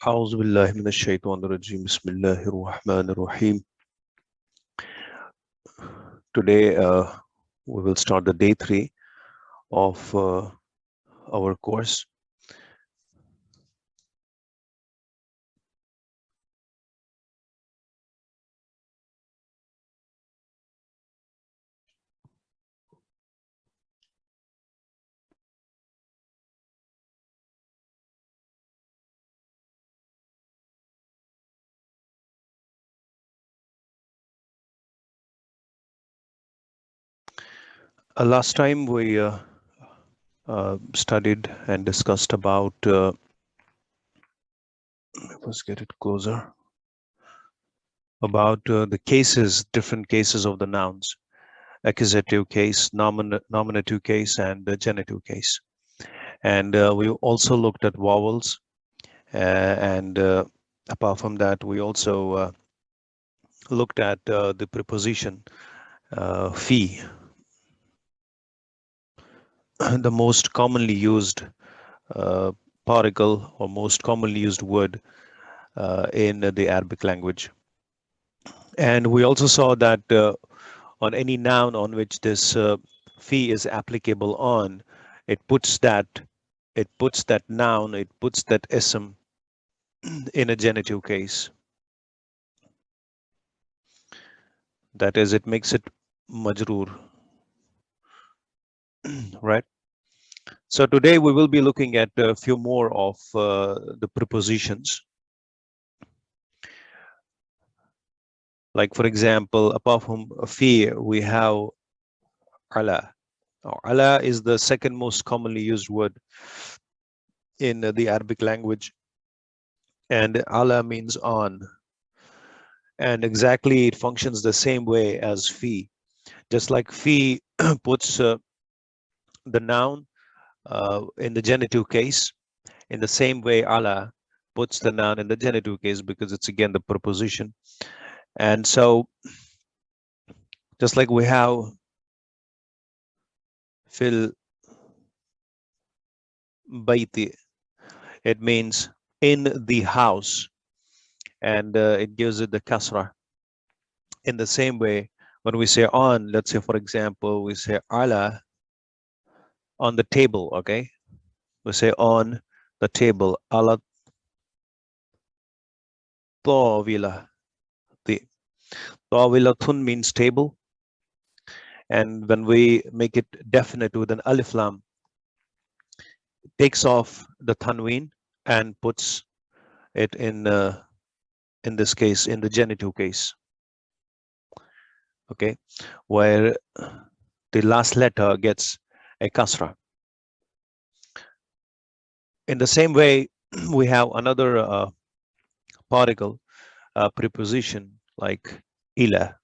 أعوذ بالله من الشيطان الرجيم بسم الله الرحمن الرحيم. Today we will start the day 3 of our course. Last time we studied and discussed about let's get it closer, about the cases, different cases of the nouns: accusative case, nominative case, and the genitive case. And we also looked at vowels, and apart from that, we also looked at the preposition fee, the most commonly used uh, particle or most commonly used word in the Arabic language. And we also saw that on any noun on which this fee is applicable on, it puts that noun, it puts that ism in a genitive case. That is, it makes it majroor, right? So today we will be looking at a few more of the prepositions. Like, for example, apart from fi, we have ala. Now, ala is the second most commonly used word in the Arabic language, and ala means on. And exactly, it functions the same way as fi. Just like fi puts the noun in the genitive case, in the same way ala puts the noun in the genitive case, because it's again the preposition. And so, just like we have fil bayti, it means in the house, and it gives it the kasra. In the same way, when we say on, let's say, for example, we say ala, on the table, okay? We say on the table, ala tawila. The tawilatun means table. And when we make it definite with an alif lam, it takes off the tanween and puts it in this case, in the genitive case, okay, where the last letter gets a kasra. In the same way, we have another particle, preposition, like ila.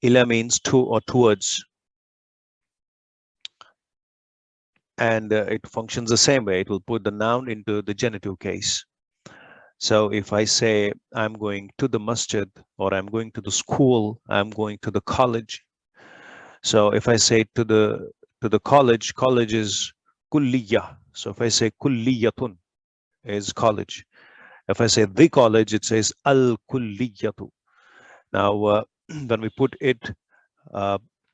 Ila means to or towards, and it functions the same way. It will put the noun into the genitive case. So if I say I'm going to the masjid, or I'm going to the school, I'm going to the college. So if I say to the college, college is kulliyah. So if I say kulliyatun is college. If I say the college, it says al-kulliyatu. Now, when we put it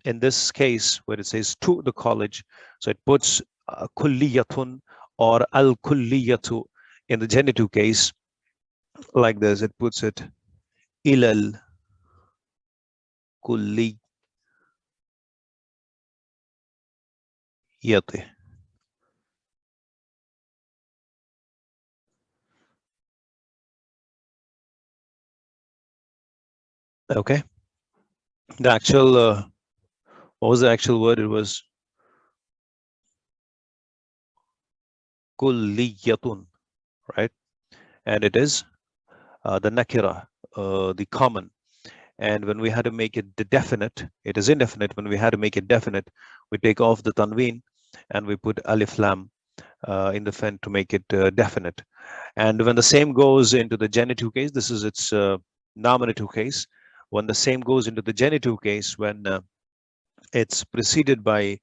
in this case where it says to the college, so it puts kulliyatun or al-kulliyatu in the genitive case like this. It puts it ilal kulliyati. Okay. The actual, what was the actual word? It was kulliyatun, right? And it is the nakira, the common. And when we had to make it definite, it is indefinite. When we had to make it definite, we take off the tanween and we put alif lam in the front to make it definite. And when the same goes into the genitive case, this is its nominative case. When the same goes into the genitive case, when it's preceded by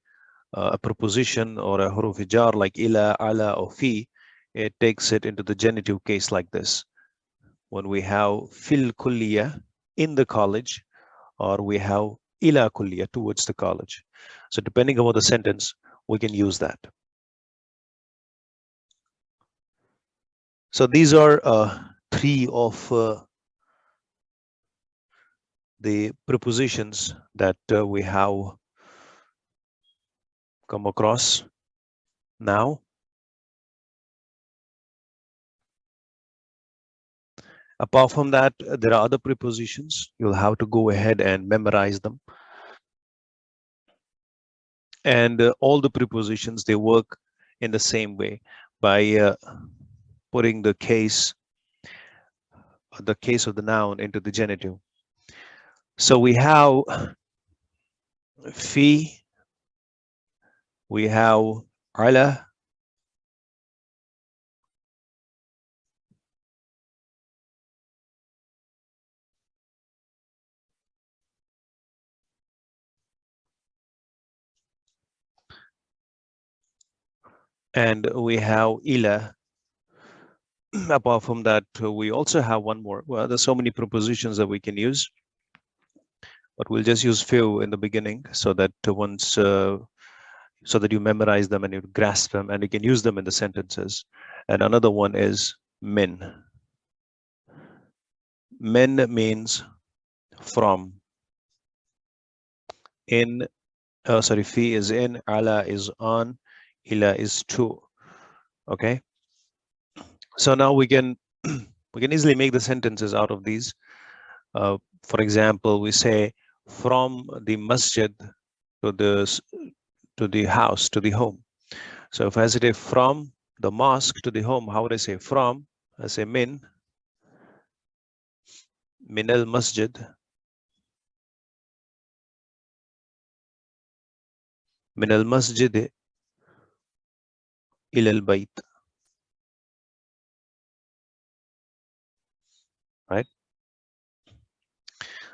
a preposition or a huruf jar like ila, ala, or fi, it takes it into the genitive case like this. When we have fil kulliya, in the college, or we have ila kulliya, towards the college. So depending on the sentence, we can use that. So these are three of the prepositions that we have come across now. Apart from that, there are other prepositions. You'll have to go ahead and memorize them. And all the prepositions, they work in the same way by putting the case of the noun into the genitive. So we have fi, we have ala, and we have ila. Apart from that, we also have one more. Well, there's so many prepositions that we can use, but we'll just use few in the beginning so that so that you memorize them and you grasp them and you can use them in the sentences. And another one is min. Min means from. In, sorry, fi is in, ala is on, ila is to. Okay. So now we can easily make the sentences out of these. For example, we say from the masjid to the house, to the home. So if I say from the mosque to the home, how would I say from? I say min al masjid min al masjid ila al bayt. Right?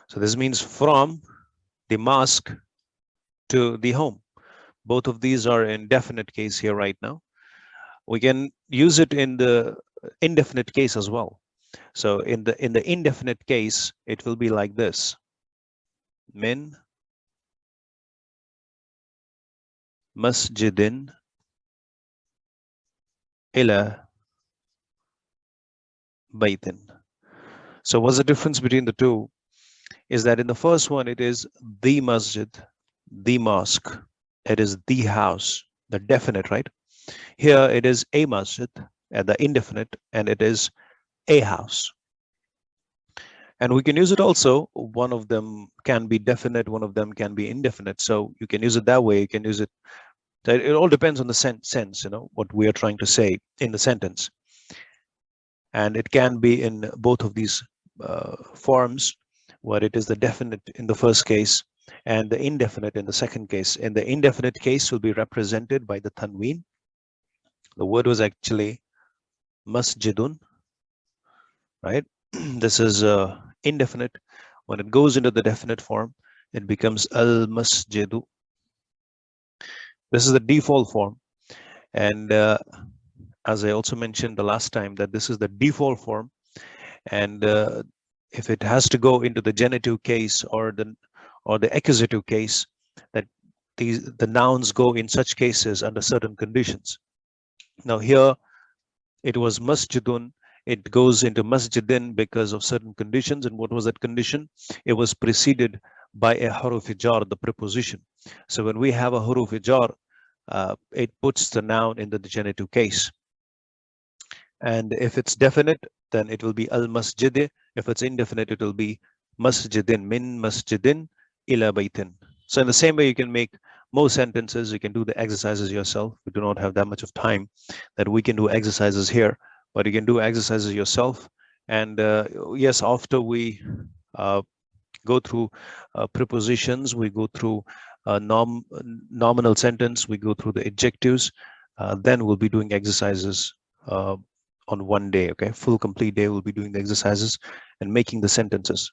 So this means from the mosque to the home. Both of these are in definite case here right now. We can use it in the indefinite case as well. So in the indefinite case, it will be like this. Min masjidin ila baytin. So what's the difference between the two? Is that in the first one, it is the masjid, the mosque, it is the house, the definite, right? Here it is a masjid at the indefinite, and it is a house. And we can use it also. One of them can be definite, one of them can be indefinite. So you can use it that way. You can use it. It all depends on the sense, what we are trying to say in the sentence. And it can be in both of these forms, where it is the definite in the first case and the indefinite in the second case. In the indefinite case will be represented by the tanween. The word was actually masjidun, right? This is indefinite. When it goes into the definite form, it becomes al-masjidu. This is the default form. And as I also mentioned the last time, that this is the default form. And if it has to go into the genitive case or the accusative case, that the nouns go in such cases under certain conditions. Now here it was masjidun, it goes into masjidin because of certain conditions. And what was that condition? It was preceded by a huruf jar, the preposition. So when we have a huruf jar, it puts the noun in the genitive case. And if it's definite, then it will be al masjid. If it's indefinite, it will be masjidin, min masjidin ila baytin. So in the same way, you can make most sentences. You can do the exercises yourself. We do not have that much of time that we can do exercises here, but you can do exercises yourself. And yes, after we go through prepositions, we go through nominal sentence, we go through the adjectives, then we'll be doing exercises on one day. Okay, full complete day we'll be doing the exercises and making the sentences.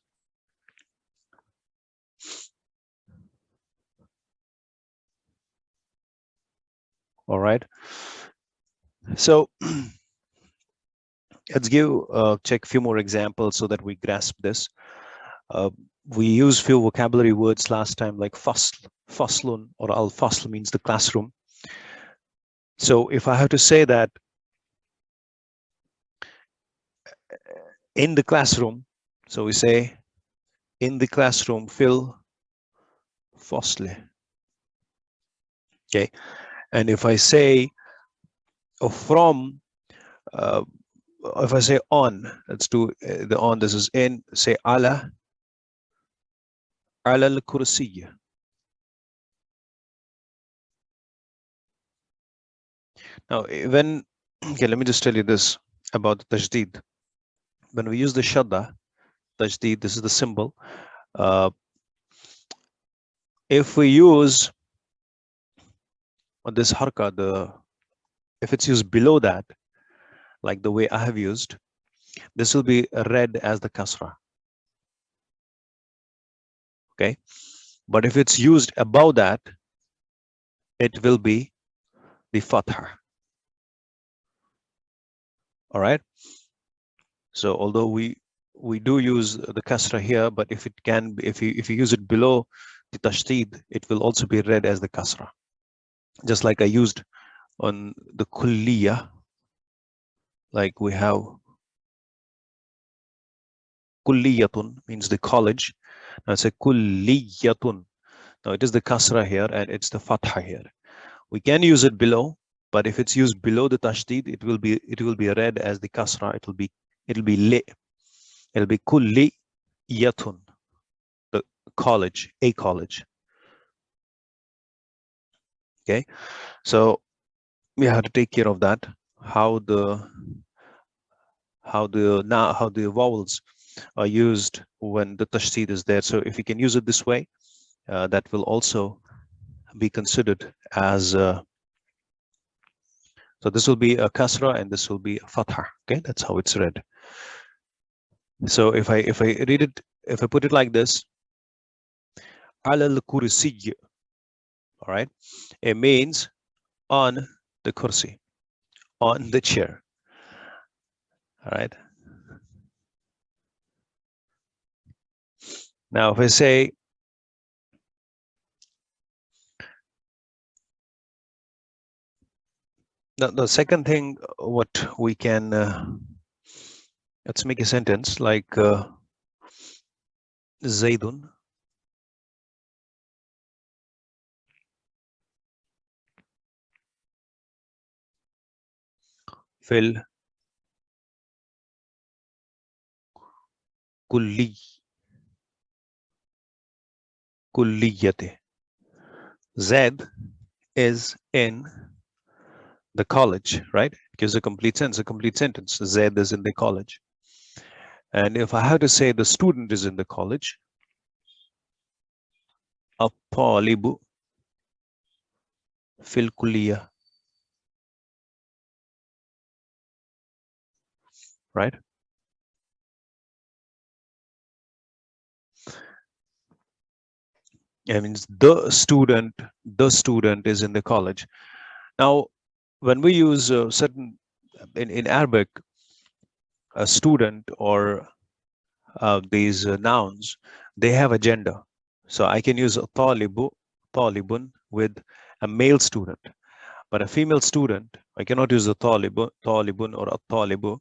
All right, so Let's check a few more examples so that we grasp this. We used few vocabulary words last time, like fasl, faslun, or al-fasl means the classroom. So if I have to say that in the classroom, so we say in the classroom, fil fasle. Okay, and if I say from, if I say on, let's do the on. This is in. Say ala al-kursiyya. Now, okay, let me just tell you this about the tajdeed. When we use the shadda, tajdeed, this is the symbol. If we use this harka, if it's used below that, like the way I have used, this will be read as the kasra. Okay, but if it's used above that, it will be the fatha. All right. So although we do use the kasra here, but if it can, if you use it below the tashdid, it will also be read as the kasra. Just like I used on the kulliya, like we have kulliyatun means the college. Now it's a kulliyatun. Now it is the kasra here and it's the fatha here. We can use it below, but if it's used below the tashdid, it will be read as the kasra. It'll be li. It'll be kulliyatun, the college, a college. Okay, so we have to take care of that. How the vowels are used when the tashdid is there. So if you can use it this way, that will also be considered as so this will be a kasra and this will be a fatha. Okay, that's how it's read. So if I read it, if I put it like this, ala al-kursi, all right, it means on the kursi, on the chair. All right. Now if I say the second thing, what we can let's make a sentence like Zaidun fil kulliyate. Zaid is in the college, right? It gives a complete sentence. Zaid is in the college. And if I have to say the student is in the college, at-talibu fil kulliyah, right? It means the student is in the college. Now, when we use certain in Arabic, a student or these nouns, they have a gender. So I can use a talibun with a male student, but a female student, I cannot use a talibun or a talibu.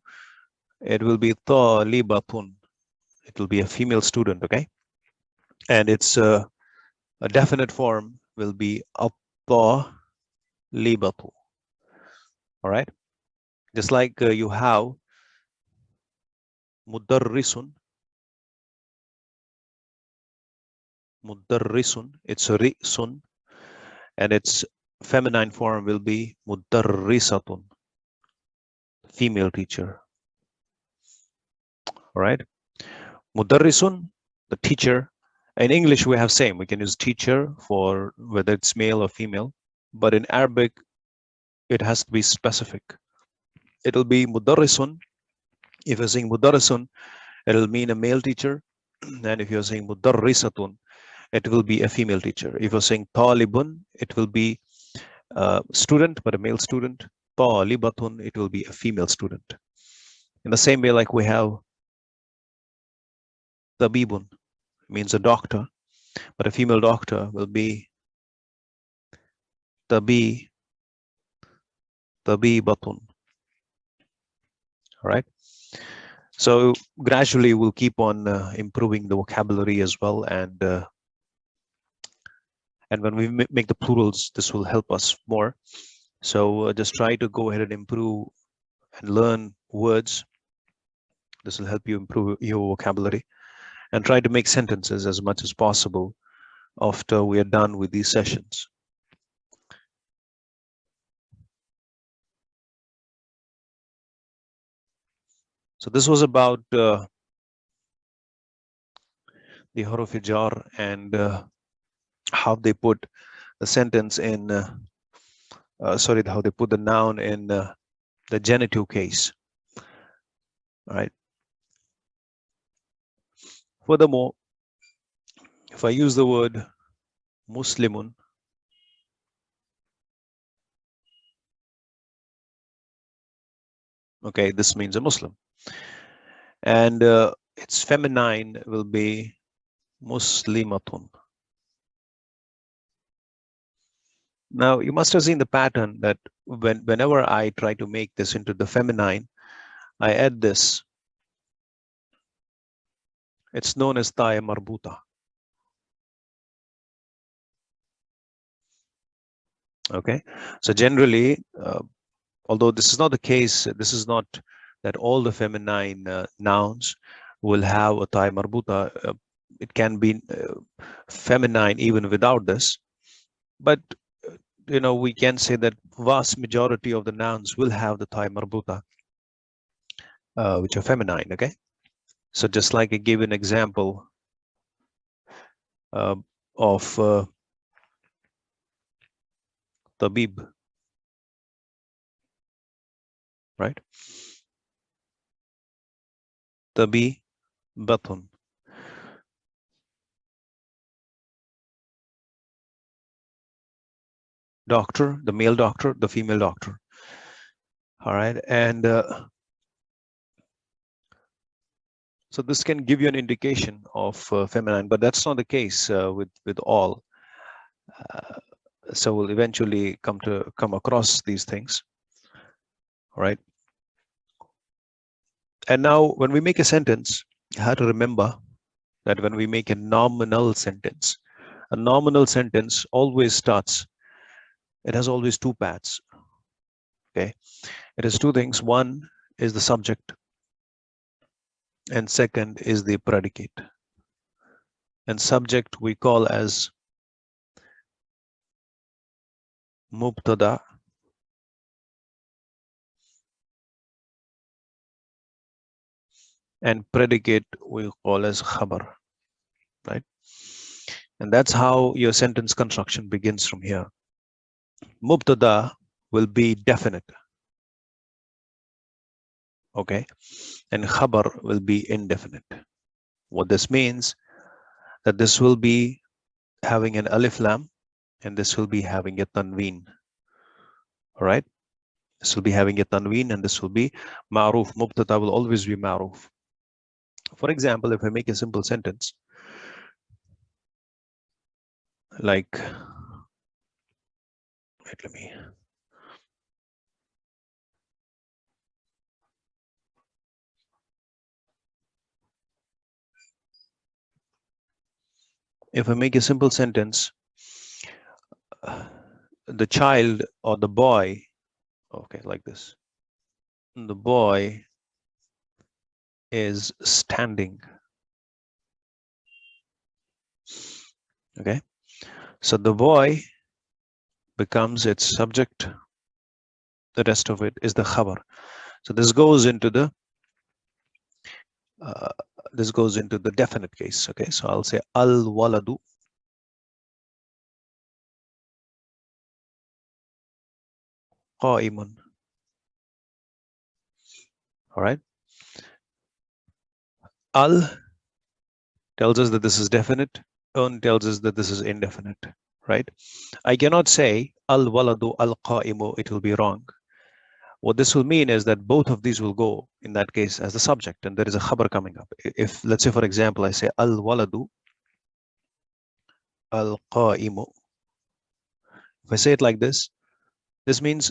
It will be talibatun. It will be a female student, okay? And it's a definite form will be at-talibatu. All right? Just like you have mudarrisun, it's risun, and its feminine form will be mudarrisatun, female teacher. All right? Mudarrisun, the teacher. In English, we have same. We can use teacher for whether it's male or female. But in Arabic, it has to be specific. It'll be mudarrisun. If you're saying mudarrisun, it'll mean a male teacher. And if you're saying mudarrisatun, it will be a female teacher. If you're saying talibun, it will be a student, but a male student. Talibatun, it will be a female student. In the same way, like we have tabibun, means a doctor, but a female doctor will be tabi, tabibatun. All right. So gradually we'll keep on improving the vocabulary as well, and when we make the plurals, this will help us more. So just try to go ahead and improve and learn words. This will help you improve your vocabulary, and try to make sentences as much as possible after we are done with these sessions. So this was about the huruf jar and how they put the sentence in, how they put the noun in the genitive case. All right. Furthermore, if I use the word Muslimun, okay, this means a Muslim. And its feminine will be Muslimatun. Now, you must have seen the pattern that whenever I try to make this into the feminine, I add this. It's known as Taya Marbuta. Okay, so generally, although this is not the case, this is not that all the feminine nouns will have a Taya Marbuta. It can be feminine even without this, but we can say that vast majority of the nouns will have the Taya Marbuta, which are feminine. Okay, so just like I gave an example of tabib, right? Tabi batun. Doctor, the male doctor, the female doctor. All right, and so this can give you an indication of feminine, but that's not the case with all. So we'll eventually come across these things. All right. And now when we make a sentence, you have to remember that when we make a nominal sentence always starts, it has always two parts. Okay. It has two things. One is the subject, and second is the predicate. And subject we call as mubtada, and predicate we call as khabar, right? And that's how your sentence construction begins from here. Mubtada will be definite, okay, and khabar will be indefinite. What this means, that this will be having an alif lam, and this will be having a tanween. All right, this will be having a tanween, and this will be ma'ruf. Mubtada will always be ma'ruf. For example, if I make a simple sentence like, wait, if I make a simple sentence, the child or the boy, okay, like this, the boy is standing. Okay, so the boy becomes its subject, the rest of it is the khabar. So this goes into the definite case. Okay, so I'll say al waladu qa'imun. All right, al tells us that this is definite, un tells us that this is indefinite, right? I cannot say al waladu al qa'imu, it will be wrong. What this will mean is that both of these will go in that case as the subject, and there is a khabar coming up. If, let's say, for example, I say al waladu al qa'imu. If I say it like this means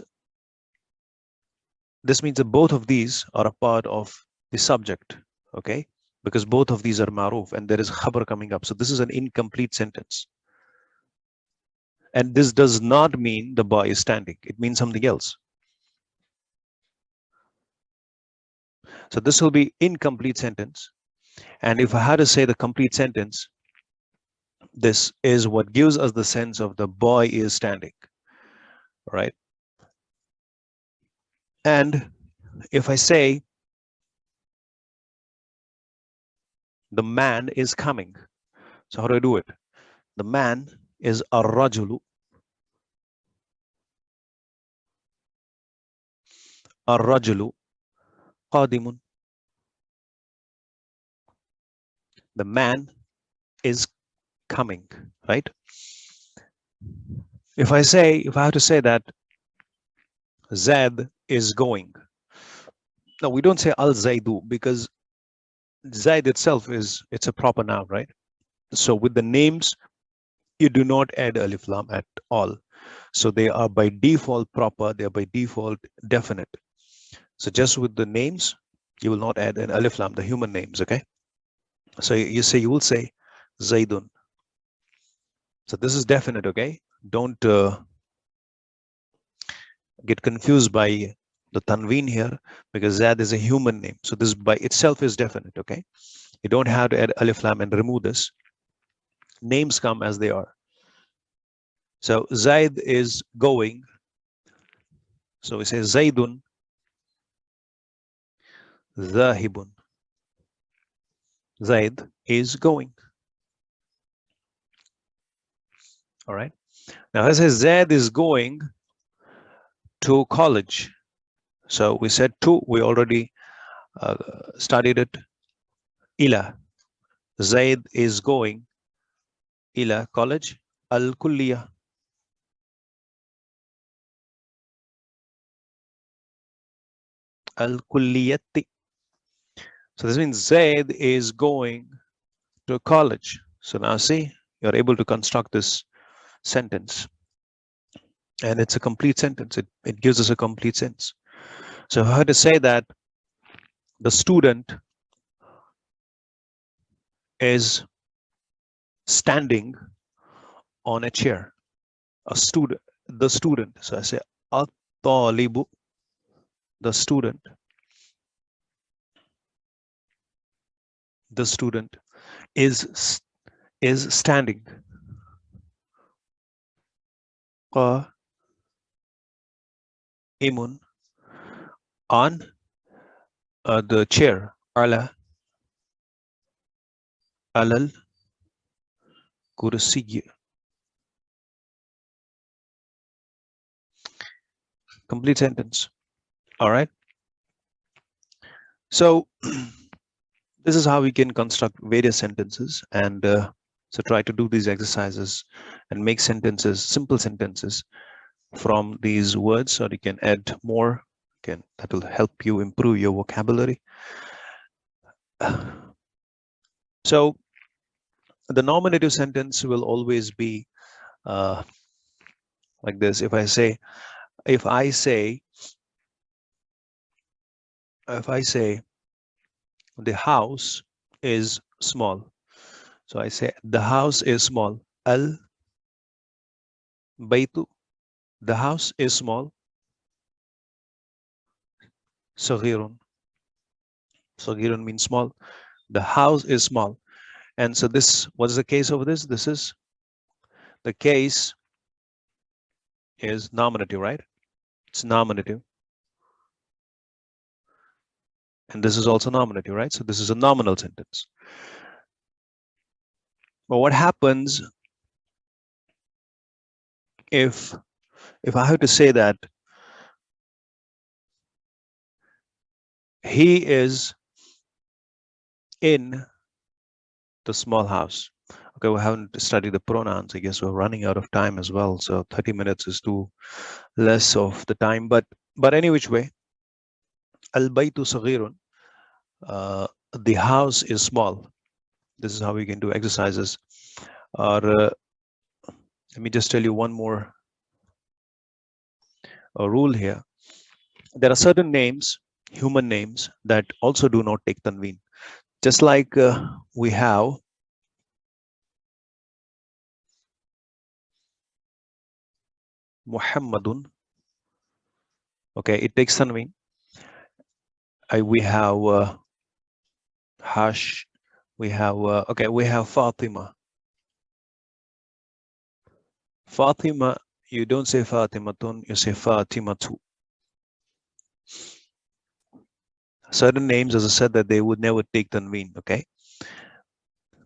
that both of these are a part of the subject, okay? Because both of these are maruf and there is khabar coming up. So this is an incomplete sentence. And this does not mean the boy is standing. It means something else. So this will be incomplete sentence. And if I had to say the complete sentence, this is what gives us the sense of the boy is standing, right? And if I say the man is coming, so how do I do it? The man is ar-rajulu. Ar-rajulu qadimun. The man is coming, right? If I have to say that Zaid is going. No, we don't say al-Zaidu because Zaid itself it's a proper noun, right? So with the names, you do not add alif lam at all. So they are by default proper, they are by default definite. So just with the names, you will not add an alif lam, the human names, okay? So you will say Zaidun. So this is definite, okay? Don't get confused by the tanween here because Zad is a human name. So this by itself is definite, okay? You don't have to add alif lam and remove this. Names come as they are. So Zaid is going. So we say Zaidun Zahibun. Zaid is going. All right. Now I say Zaid is going to college. So we said to, we already studied it. Ila. Zaid is going ila college. Al-Kulliyah. Al-Kulliyati. So this means Zaid is going to college. So now see, you're able to construct this sentence. And it's a complete sentence. It gives us a complete sense. So how to say that the student is standing on a chair. A student, the student. So I say at-talibu, the student. The student is standing. Imun on the chair. Ala alal kursiy. Complete sentence. All right. So this is how we can construct various sentences, and so try to do these exercises and make sentences, simple sentences from these words, or you can add more. That will help you improve your vocabulary. So the nominative sentence will always be like this. If I say the house is small, so I say the house is small. Al baytu, the house is small. Saghirun, saghirun means small. The house is small. And so this, what is the case of this? This is the case is nominative, right? It's nominative. And this is also nominative, right? So this is a nominal sentence. But what happens if I have to say that he is in the small house? Okay, we haven't studied the pronouns. I guess we're running out of time as well. So 30 minutes is too less of the time. But any which way, Al-baytu saghirun. The house is small. This is how we can do exercises. Or let me just tell you one more rule here. There are certain names, human names, that also do not take tanween. Just like we have Muhammadun. Okay, it takes tanween. We have Hash. We have okay. We have Fatima. Fatima. You don't say Fatimatun. You say Fatimatu. Certain names, as I said, that they would never take tanween. Okay,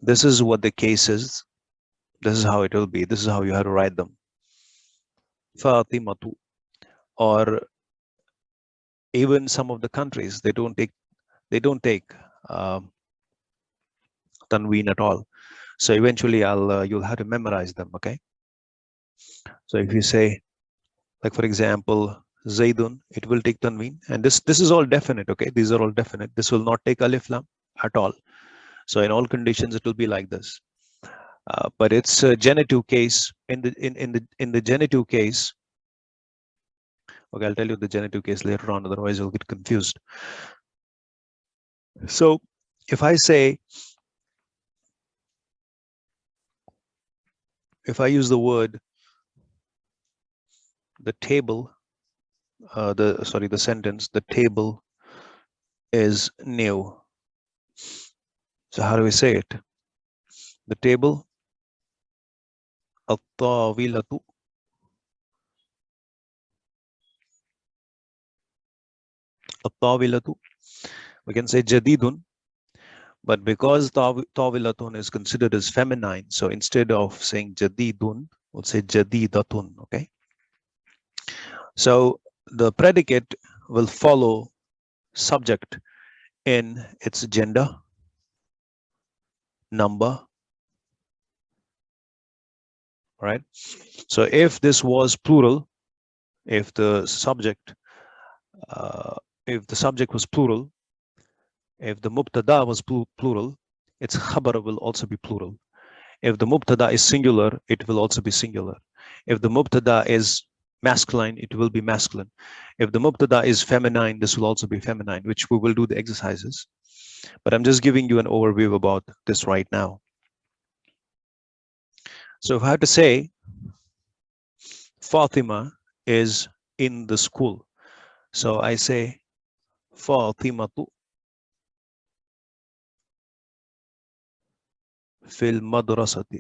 this is what the case is. This is how it will be. This is how you have to write them. Fatimatu. Or even some of the countries, they don't take um, tanween at all. So eventually, you'll have to memorize them. Okay. So if you say, like for example, Zaidun, it will take tanween, and this is all definite. Okay, these are all definite. This will not take alif lam at all. So in all conditions, it will be like this. But it's a genitive case. In the genitive case, okay, I'll tell you the genitive case later on. Otherwise, you'll get confused. So if I say, if I use the word, the table, the sentence, the table is new. So how do we say it? The table, الطاولة. الطاولة. We can say jadidun, but because tawilatun is considered as feminine, so instead of saying jadidun, we'll say jadidatun. Okay. So the predicate will follow subject in its gender, number, right? So if this was plural, if the subject was plural, if the mubtada was plural, its khabar will also be plural. If the mubtada is singular, it will also be singular. If the mubtada is masculine, it will be masculine. If the mubtada is feminine, this will also be feminine, which we will do the exercises. But I'm just giving you an overview about this right now. So if I have to say Fatima is in the school, so I say Fatimatu fil madrasati.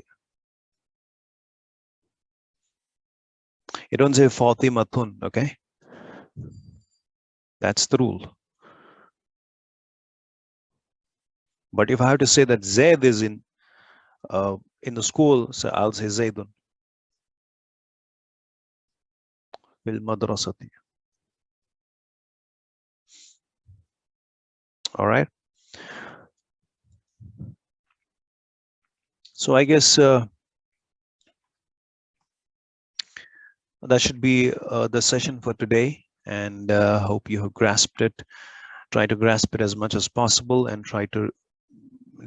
You don't say Fatimatun, okay? That's the rule. But if I have to say that Zaid is in the school, so I'll say Zaidun fil madrasati. All right. So I guess that should be the session for today, and hope you have grasped it. Try to grasp it as much as possible and try to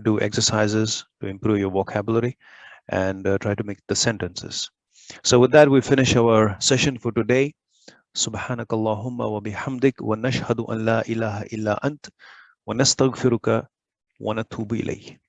do exercises to improve your vocabulary and try to make the sentences. So with that, we finish our session for today. سبحانك اللهم وبحمدك ونشهد أن لا إله إلا أنت ونستغفرك ونتوب إليه.